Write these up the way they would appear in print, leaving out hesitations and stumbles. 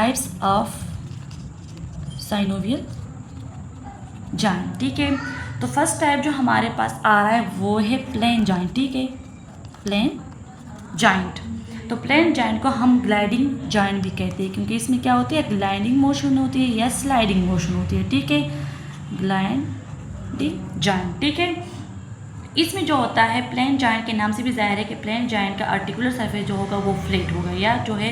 Types of synovial joint. ठीक है, तो फर्स्ट टाइप जो हमारे पास आ रहा है वो है प्लेन जॉइंट। ठीक है, प्लेन जॉइंट। तो प्लेन जॉइंट को हम ग्लाइडिंग जॉइंट भी कहते हैं, क्योंकि इसमें क्या होती है, ग्लाइडिंग मोशन होती है या स्लाइडिंग मोशन होती है। ठीक है, ग्लाइडिंग जॉइंट। ठीक है, इसमें जो होता है प्लेन जॉइंट के नाम से भी जाहिर है कि प्लेन जॉइंट का आर्टिकुलर सरफेस जो होगा वो फ्लैट होगा, या जो है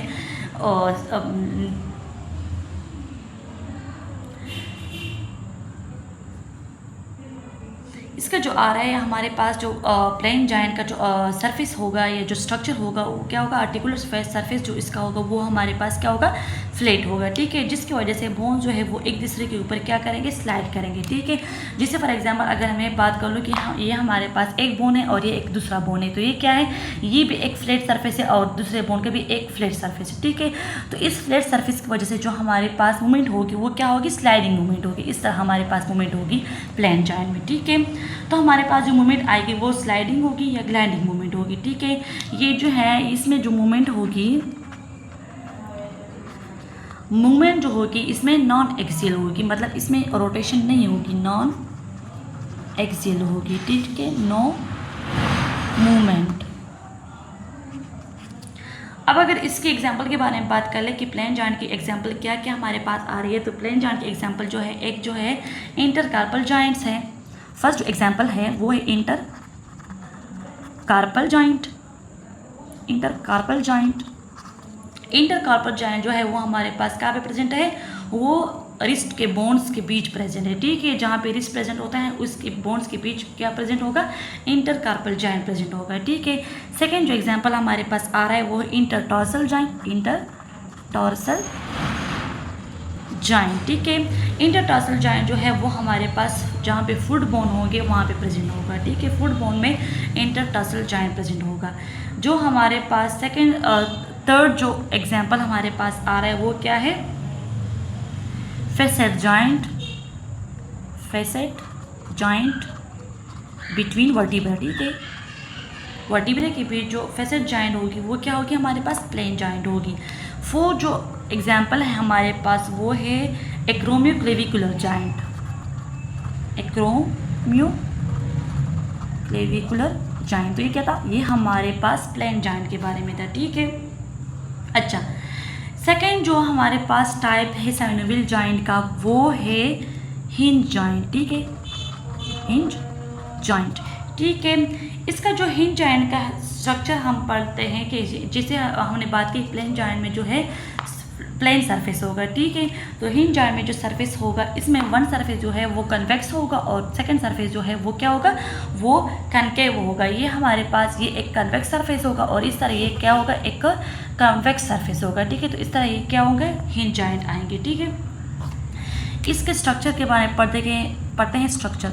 इसका जो आ रहा है हमारे पास जो प्लेन जॉइंट का जो सरफेस होगा या जो स्ट्रक्चर होगा वो क्या होगा, आर्टिकुलर सरफेस जो इसका होगा वो हमारे पास क्या होगा, फ्लैट होगा। ठीक है, जिसकी वजह से बोन जो है वो एक दूसरे के ऊपर क्या करेंगे, स्लाइड करेंगे। ठीक है, जैसे फॉर एग्जांपल अगर मैं बात कर लूँ कि हाँ ये हमारे पास एक बोन है और ये एक दूसरा बोन है, तो ये क्या है, ये भी एक फ्लैट सरफेस है और दूसरे बोन का भी एक फ्लैट सरफेस है। ठीक है, तो इस फ्लैट सरफेस की वजह से जो हमारे पास मूवमेंट होगी वो क्या होगी, स्लाइडिंग मूवमेंट होगी। इस तरह हमारे पास मूवमेंट होगी प्लेन जॉइंट में। ठीक है, तो हमारे पास जो मूवमेंट आएगी वो स्लाइडिंग होगी या ग्लाइडिंग मूवमेंट होगी। ठीक है, ये जो है इसमें जो मूवमेंट होगी, मूवमेंट जो होगी इसमें नॉन एक्सियल होगी, मतलब इसमें रोटेशन नहीं होगी, नॉन एक्सियल होगी। ठीक है, नो मूवमेंट। अब अगर इसके एग्जाम्पल के बारे में बात कर ले कि प्लेन जॉइंट की एग्जाम्पल क्या क्या हमारे पास आ रही है, तो प्लेन जॉइंट की एग्जाम्पल जो है, एक जो है इंटरकार्पल जॉइंट्स है। फर्स्ट जो एग्जाम्पल है वो है intercarpal joint. Intercarpal joint, intercarpal joint जो है वो हमारे पास कहाँ पे प्रेजेंट है, वो रिस्ट के बोन्स के बीच प्रेजेंट है। ठीक है, जहाँ पे रिस्ट प्रेजेंट होता है उसके बोन्स के बीच क्या प्रेजेंट होगा, इंटरकार्पल जॉइंट प्रेजेंट होगा। ठीक है, सेकेंड जो एग्जाम्पल हमारे पास आ रहा है वो है इंटरटॉर्सल जॉइंट। इंटरटॉर्सल जॉइंट। ठीक है, इंटरटॉर्सल जॉइंट जो है वो हमारे पास जहाँ पे फुट बोन होंगे वहाँ पे प्रेजेंट होगा। ठीक है, फुट बोन में इंटरटॉर्सल जॉइंट प्रेजेंट होगा। जो हमारे पास थर्ड जो एग्जाम्पल हमारे पास आ रहा है वो क्या है, facet joint. Facet joint between vertebra. ठीक है, वर्टिब्रा के बीच जो फेसेट जॉइंट होगी वो क्या होगी, हमारे पास प्लेन जॉइंट होगी। फोर्थ जो एग्जाम्पल है हमारे पास वो है एक्रोमियोक्लेविकुलर जॉइंट। एक्रोमियोक्लेविकुलर जॉइंट, तो ये क्या था, ये हमारे पास प्लेन जॉइंट के बारे में था। ठीक है, अच्छा, सेकेंड जो हमारे पास टाइप है साइनोवियल जॉइंट का वो है हिंज जॉइंट। ठीक है, हिंज जॉइंट। ठीक है, इसका जो हिंज जॉइंट का स्ट्रक्चर हम पढ़ते हैं कि जिसे हमने बात की प्लेन जॉइंट में जो है प्लेन सरफेस होगा। ठीक है, तो हिंज जॉइंट में जो सरफेस होगा इसमें वन सरफेस जो है वो कन्वेक्स होगा और सेकंड सरफेस जो है वो क्या होगा, वो कनकेव होगा। ये हमारे पास ये एक कन्वेक्स सरफेस होगा और इस तरह ये क्या होगा, एक कन्वेक्स सरफेस होगा। ठीक है, तो इस तरह ये क्या होंगे, हिंज जॉइंट आएंगे। ठीक है, इसके स्ट्रक्चर के बारे में पढ़ते हैं स्ट्रक्चर।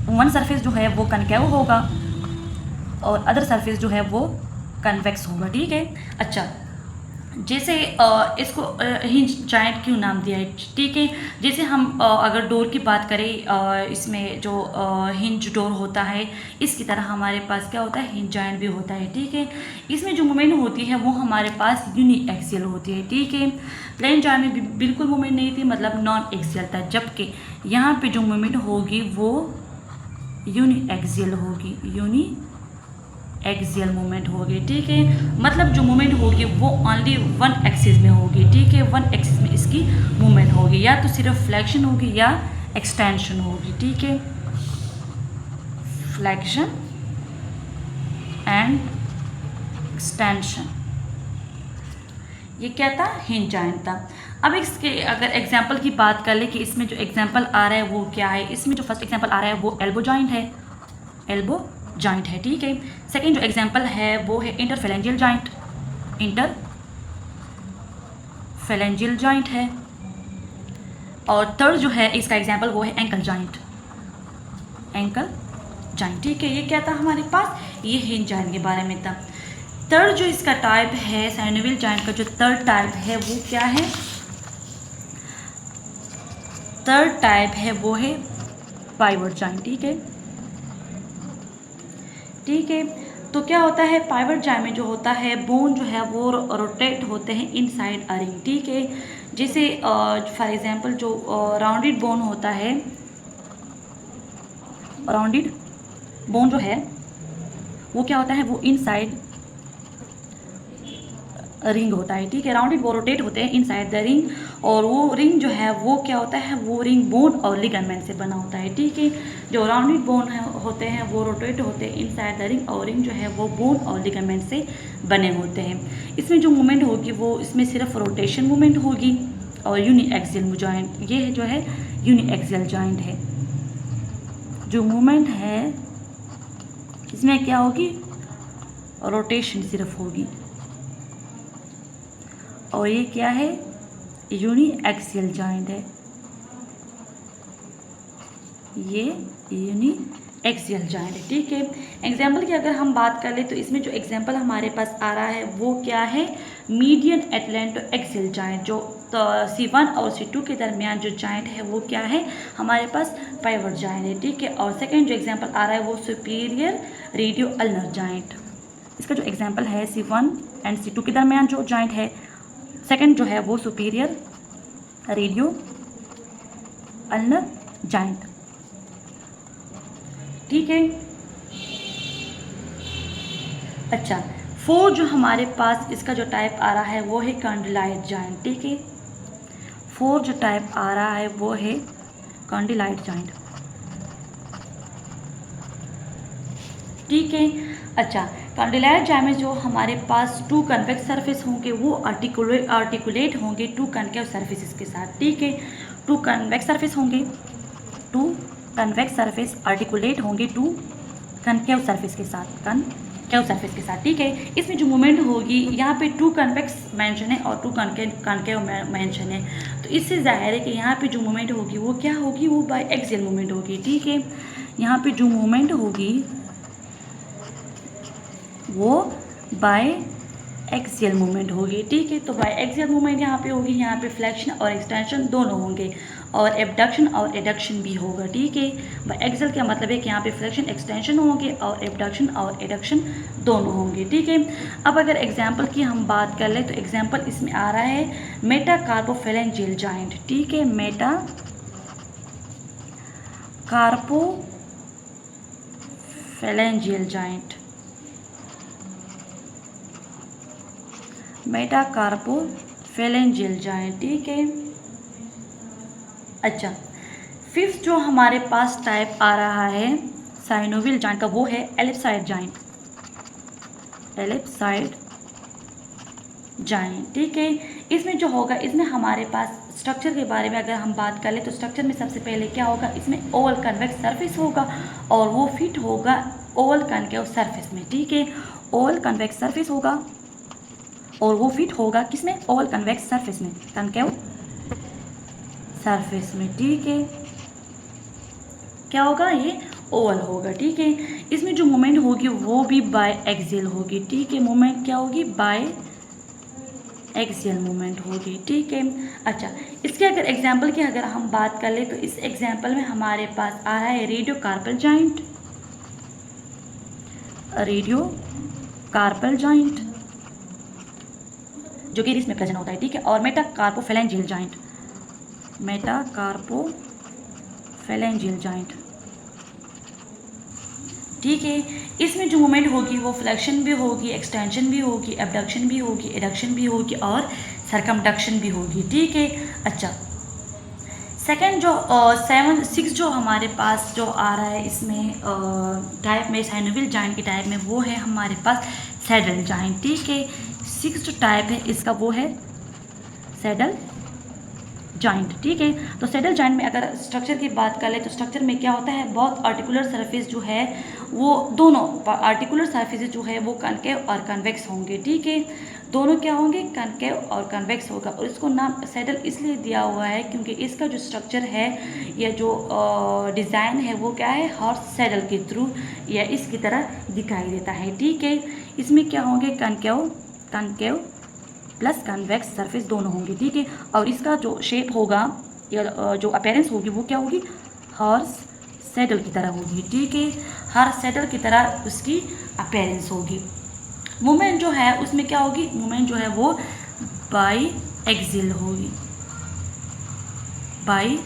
वन सरफेस जो है वो कनकेव होगा और अदर सरफेस जो है वो कन्वेक्स होगा। ठीक है, अच्छा, जैसे इसको हिंज जॉइंट क्यों नाम दिया है। ठीक है, जैसे हम अगर डोर की बात करें, इसमें जो हिंज डोर होता है इसकी तरह हमारे पास क्या होता है, हिंज जॉइंट भी होता है। ठीक है, इसमें जो मूवमेंट होती है वो हमारे पास यूनी एक्सियल होती है। ठीक है, प्लेन जॉइंट में भी बिल्कुल मूवमेंट नहीं थी, मतलब नॉन एक्सियल था, जबकि यहाँ पे जो मूवमेंट होगी वो यूनी एक्सियल होगी, यूनी एक्सियल मूवमेंट होगी। ठीक है, मतलब जो मूवमेंट होगी वो ओनली वन एक्सिस में होगी। ठीक है, वन एक्सिस में इसकी मूवमेंट होगी, या तो सिर्फ फ्लेक्शन होगी या एक्सटेंशन होगी। ठीक है, फ्लेक्शन एंड एक्सटेंशन, ये क्या था, हिंज जॉइंट था। अब इसके अगर एग्जाम्पल की बात कर ले कि इसमें जो एग्जाम्पल आ रहा है वो क्या है, इसमें जो फर्स्ट एग्जाम्पल आ रहा है वो एल्बो जॉइंट है। एल्बो जॉइंट है। ठीक है, सेकेंड जो एग्जाम्पल है वो है इंटरफेलेंजियल जॉइंट। इंटरफेलेंजियल जॉइंट है। और थर्ड जो है इसका एग्जाम्पल वो है एंकल जॉइंट। Ankle joint. ठीक है, ये क्या था हमारे पास, ये हिंज जॉइंट के बारे में था। थर्ड जो इसका टाइप है साइनोवियल जॉइंट का, जो थर्ड टाइप है वो क्या है, थर्ड टाइप है वो है पाइवट जॉइंट। ठीक है, ठीक है, तो क्या होता है, पाइवट जॉइंट में जो होता है बोन जो है वो रोटेट होते हैं इनसाइड अ रिंग, ठीक है। जैसे फॉर एग्जांपल जो राउंडेड बोन होता है, राउंडेड बोन जो है वो क्या होता है, वो इनसाइड रिंग होता है, ठीक है। राउंडेड वो रोटेट होते हैं इनसाइड द रिंग, और वो रिंग जो है वो क्या होता है, वो रिंग बोन और लिगामेंट से बना होता है, ठीक है। जो राउंडेड बोन होते हैं वो रोटेट होते हैं इनसाइड द रिंग, और रिंग जो है वो बोन और लिगामेंट से बने होते हैं। इसमें जो मूवमेंट होगी वो इसमें सिर्फ रोटेशन मूवमेंट होगी, और यूनिएक्सियल जॉइंट, ये जो है यूनिएक्सियल जॉइंट है। जो मूवमेंट है इसमें क्या होगी, रोटेशन सिर्फ होगी, और ये क्या है, यूनिएक्सियल जॉइंट है, ये यूनिएक्सियल जॉइंट है, ठीक है। एग्जाम्पल की अगर हम बात कर ले तो इसमें जो एग्जाम्पल हमारे पास आ रहा है वो क्या है, मीडियन एटलेंटो एक्सियल जॉइंट। जो C1 और C2 के दरमियान जो जॉइंट है वो क्या है, हमारे पास पाइवट जॉइंट है, ठीक है। और सेकंड जो एग्जाम्पल आ रहा है वो सुपीरियर रेडियो अल्नर जॉइंट। इसका जो एग्जाम्पल है C1 एंड C2 के दरमियान जो जॉइंट है, सेकंड जो है वो सुपीरियर रेडियो अल्नर जॉइंट, ठीक है। अच्छा, 4 जो हमारे पास इसका जो टाइप आ रहा है वो है कॉन्डिलाइट जॉइंट, ठीक है। 4 जो टाइप आ रहा है वो है कॉन्डिलाइट जॉइंट, ठीक है। अच्छा, कॉन्डिलाइट जॉइंट में जो हमारे पास 2 कन्वेक्स सरफेस होंगे वो आर्टिकुलेट होंगे 2 कनकेव सरफेसेस के साथ, ठीक है। 2 कन्वेक्स सरफेस होंगे, 2 कन्वेक्स सरफेस आर्टिकुलेट होंगे 2 कनकेव सरफेस के साथ, कनकेव सरफेस के साथ, ठीक है। इसमें जो मूवमेंट होगी यहाँ पे 2 कन्वेक्स मेंशन है और 2 कनकेव मेंशन है, तो इससे जाहिर है कि यहाँ पे जो मूवमेंट होगी वो क्या होगी, वो बाय एक्सियल मूवमेंट होगी, ठीक है। यहाँ पे जो मूवमेंट होगी वो बाय एक्सियल मूवमेंट होगी, ठीक है। तो बाय एक्सियल मूवमेंट यहाँ पे होगी, यहाँ पे फ्लेक्शन और एक्सटेंशन दोनों होंगे, और एबडक्शन और एडक्शन भी होगा, ठीक है। बाय एक्सियल का मतलब है कि यहाँ पे फ्लेक्शन एक्सटेंशन होंगे और एबडक्शन और एडक्शन दोनों होंगे, ठीक है। अब अगर एग्जाम्पल की हम बात कर लें तो एग्जाम्पल इसमें आ रहा है मेटाकार्पोफेरेंजियल जॉइंट, ठीक है। मेटाकार्पोफेरेंजियल जॉइंट, मेटाकार्पोफेरेंजियल जॉइंट, ठीक है। अच्छा, 5th जो हमारे पास टाइप आ रहा है साइनोवियल जॉइंट का वो है एलिप्साइड जॉइंट, एलिप्साइड जॉइंट, ठीक है। इसमें जो होगा, इसमें हमारे पास स्ट्रक्चर के बारे में अगर हम बात कर ले तो स्ट्रक्चर में सबसे पहले क्या होगा, इसमें ओवल कन्वेक्स सरफेस होगा और वो फिट होगा ओवल कनकेव सरफेस में, ठीक है। ओवल कन्वेक्स सरफेस होगा और वो फिट होगा किसमें, ओवल कन्वेक्स सरफेस में, कनकेव सरफेस में, ठीक है। क्या होगा, ये ओवल होगा, ठीक है। इसमें जो मूवमेंट होगी वो भी बाय एक्सियल होगी, ठीक है। मूवमेंट क्या होगी, बाय एक्सियल मूवमेंट होगी, ठीक है। अच्छा, इसके अगर एग्जाम्पल की अगर हम बात कर ले तो इस एग्जाम्पल में हमारे पास आ रहा है radio carpal joint, radio carpal joint जो कि इसमें प्रेजेंट होता है, ठीक है। और मेटाकार्पोफेरेंजियल जॉइंट, मेटाकार्पोफेरेंजियल जॉइंट, ठीक है। इसमें जो मूवमेंट होगी वो फ्लेक्शन भी होगी, एक्सटेंशन भी होगी, एबडक्शन भी होगी, एडक्शन भी होगी और सरकमडक्शन भी होगी, ठीक है। अच्छा, सेकंड जो 6 जो हमारे पास जो आ रहा है इसमें टाइप में साइनोवियल जॉइंट के टाइप में वो है हमारे पास सैडल जॉइंट, ठीक है। 6 जो टाइप है इसका वो है सैडल जॉइंट, ठीक है। तो सैडल जॉइंट में अगर स्ट्रक्चर की बात कर ले तो स्ट्रक्चर में क्या होता है, बहुत आर्टिकुलर सरफेस जो है वो दोनों आर्टिकुलर सरफेस जो है वो कनकेव और कन्वेक्स होंगे, ठीक है। दोनों क्या होंगे, कनकेव और कन्वेक्स होगा, और इसको नाम सैडल इसलिए दिया हुआ है क्योंकि इसका जो स्ट्रक्चर है या जो डिज़ाइन है वो क्या है, हॉर्स सैडल के थ्रू या इसकी तरह दिखाई देता है, ठीक है। इसमें क्या होंगे, कनकेव प्लस कन्वेक्स सरफेस दोनों होंगे, ठीक है। और इसका जो शेप होगा या जो अपीयरेंस होगी वो क्या होगी, हॉर्स सैडल की तरह होगी, ठीक है। हर सेटल की तरह उसकी अपीयरेंस होगी। मूवमेंट जो है उसमें क्या होगी, मूवमेंट जो है वो बाई एक्सियल होगी, बाई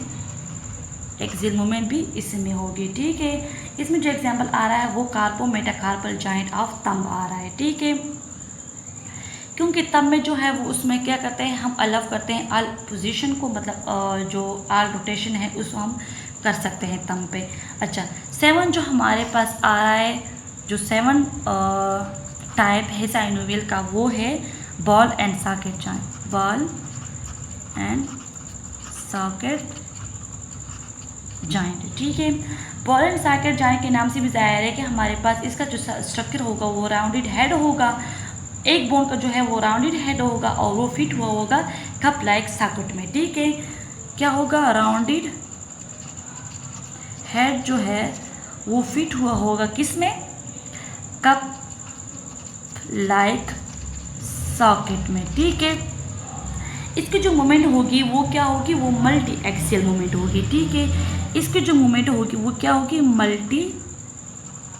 एक्सियल मूवमेंट भी इसमें होगी। ठीक है, इसमें जो एग्जांपल आ रहा है वो कार्पो मेटाकार्पल जॉइंट ऑफ थंब आ रहा है। ठीक है, क्योंकि थंब में जो है वो उसमें क्या करते हैं, हम अलाउ करते हैं आल पोजीशन को, मतलब जो आल रोटेशन है उसको हम कर सकते हैं थंब पे। अच्छा, 7 जो हमारे पास आ रहा है, जो 7 टाइप है साइनोवियल का, वो है ball and socket joint, ball and socket joint. ठीक है, बॉल एंड सॉकेट जॉइंट के नाम से भी जाहिर है कि हमारे पास इसका जो स्ट्रक्चर होगा वो राउंडेड हेड होगा, एक बोन का जो है वो राउंडेड हेड होगा और वो फिट हुआ होगा कप लाइक सॉकेट में। ठीक है, क्या होगा, राउंडेड हेड जो है वो फिट हुआ होगा किसमें, कप लाइक सॉकेट में। ठीक है, इसकी जो मूवमेंट होगी वो क्या होगी, वो मल्टी एक्सियल मूवमेंट होगी। ठीक है, इसकी जो मूवमेंट होगी वो क्या होगी, मल्टी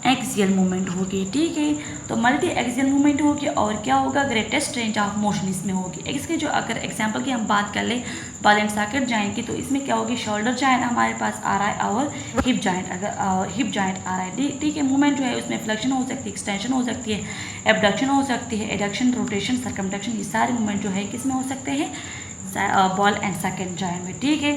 एक्सियल मूवमेंट होगी। ठीक है, तो मल्टी एक्सियल मूवमेंट होगी और क्या होगा, ग्रेटेस्ट रेंज ऑफ मोशन इसमें होगी। इसके जो अगर एग्जांपल की हम बात कर ले बॉल एंड सॉकेट जॉइंट की, तो इसमें क्या होगी, शोल्डर जॉइंट हमारे पास आ रहा है और हिप जॉइंट, अगर हिप जॉइंट आ रहा है। ठीक है, मूवमेंट जो है उसमें फ्लेक्शन हो सकती है, एक्सटेंशन हो सकती है, एबडक्शन हो सकती है, एडक्शन, रोटेशन, सर्कमडक्शन, ये सारे मूवमेंट जो है किस में हो सकते हैं, बॉल एंड सॉकेट जॉइंट में। ठीक है,